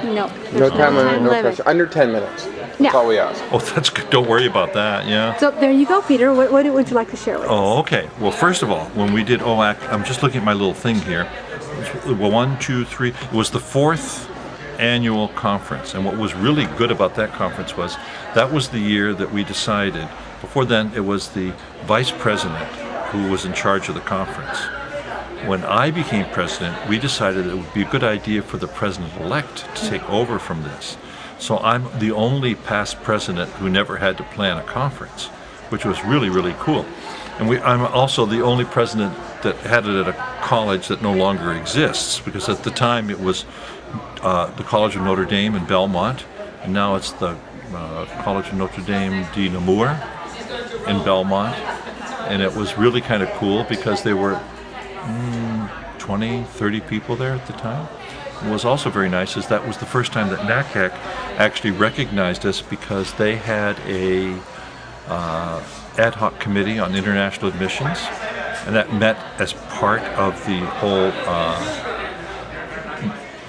No. No time limit, no limit. pressure. Under 10 minutes. That's Yeah. all we ask. Oh, that's good. Don't worry about that, yeah. So there you go, Peter. What would you like to share with us? Oh, okay. Well, first of all, when we did OAC, I'm just looking at my little thing here. Well, 1, 2, 3. It was the 4th annual conference. And what was really good about that conference was that was the year that we decided. Before then, it was the vice president who was in charge of the conference. When I became president, we decided it would be a good idea for the president-elect to take over from this. So I'm the only past president who never had to plan a conference, which was really, really cool. And I'm also the only president that had it at a college that no longer exists, because at the time it was the College of Notre Dame in Belmont, and now it's the College of Notre Dame de Namur in Belmont. And it was really kind of cool because there were 20, 30 people there at the time. What was also very nice is that was the first time that NACAC actually recognized us, because they had a ad hoc committee on international admissions, and that met as part of the whole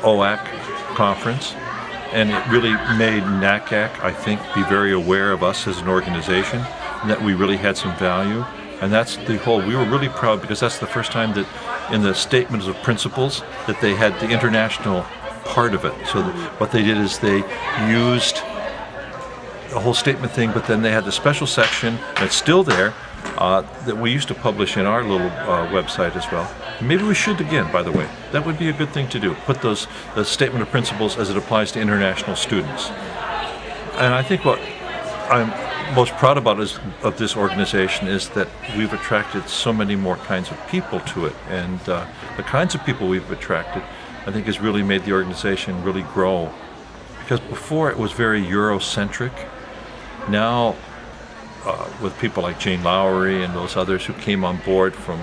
OAC conference, and it really made NACAC, I think, be very aware of us as an organization, and that we really had some value. And that's the whole, we were really proud, because that's the first time that in the statements of principles that they had the international part of it. So what they did is they used the whole statement thing, but then they had the special section that's still there that we used to publish in our little website as well. Maybe we should again, by the way. That would be a good thing to do. Put the statement of principles as it applies to international students. And I think what I'm most proud about of this organization is that we've attracted so many more kinds of people to it, and the kinds of people we've attracted, I think, has really made the organization really grow. Because before it was very Eurocentric. Now, with people like Jane Lowry and those others who came on board from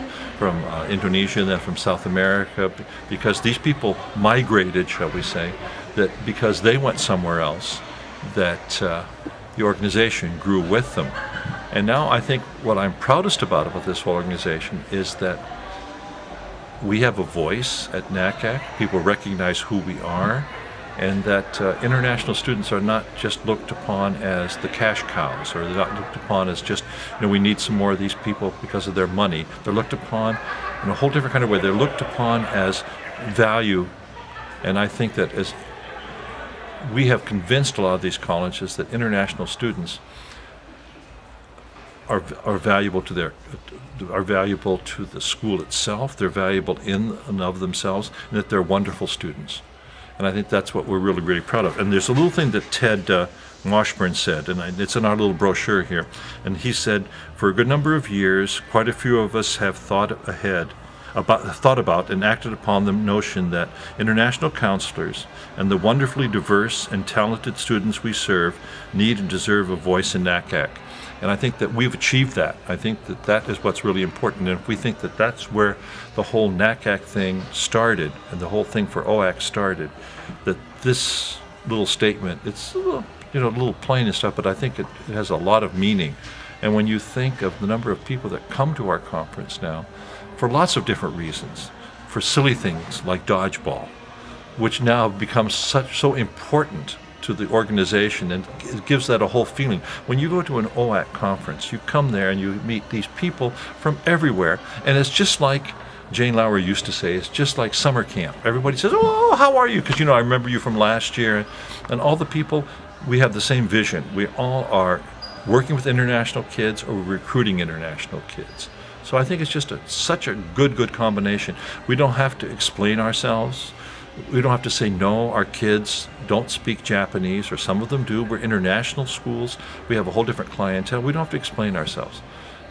Indonesia and then from South America, because these people migrated, shall we say, that because they went somewhere else, that the organization grew with them. And now I think what I'm proudest about this whole organization is that we have a voice at NACAC. People recognize who we are, and that international students are not just looked upon as the cash cows, or they're not looked upon as just, we need some more of these people because of their money. They're looked upon in a whole different kind of way. They're looked upon as value, and I think that as we have convinced a lot of these colleges that international students are valuable to the school itself. They're valuable in and of themselves, and that they're wonderful students. And I think that's what we're really, really proud of. And there's a little thing that Ted Washburn said, and it's in our little brochure here. And he said, for a good number of years, quite a few of us have thought about and acted upon the notion that international counselors and the wonderfully diverse and talented students we serve need and deserve a voice in NACAC. And I think that we've achieved that. I think that that is what's really important. And if we think that that's where the whole NACAC thing started, and the whole thing for OAC started, that this little statement, it's a little plain and stuff, but I think it has a lot of meaning. And when you think of the number of people that come to our conference now, for lots of different reasons, for silly things like dodgeball, which now becomes so important to the organization, and it gives that a whole feeling. When you go to an OAC conference, you come there and you meet these people from everywhere, and it's just like Jane Lowry used to say, it's just like summer camp. Everybody says, oh, how are you? Because, I remember you from last year. And all the people, we have the same vision. We all are working with international kids or recruiting international kids. So I think it's just such a good combination. We don't have to explain ourselves. We don't have to say, no, our kids don't speak Japanese, or some of them do. We're international schools. We have a whole different clientele. We don't have to explain ourselves.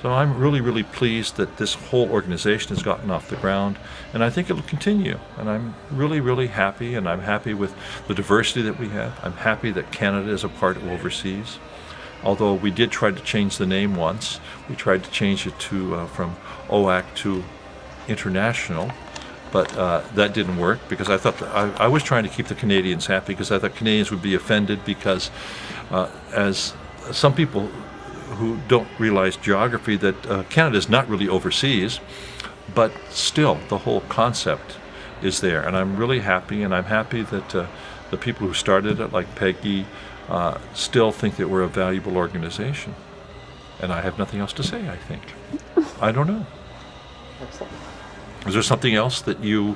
So I'm really, really pleased that this whole organization has gotten off the ground, and I think it'll continue. And I'm really, really happy, and I'm happy with the diversity that we have. I'm happy that Canada is a part of overseas. Although we did try to change the name once. We tried to change it to from OAC to International. But that didn't work, because I thought I was trying to keep the Canadians happy, because I thought Canadians would be offended, because as some people who don't realize geography, that Canada is not really overseas, but still the whole concept is there. And I'm really happy, and I'm happy that the people who started it, like Peggy, still think that we're a valuable organization. And I have nothing else to say, I think. I don't know. Excellent. Is there something else that you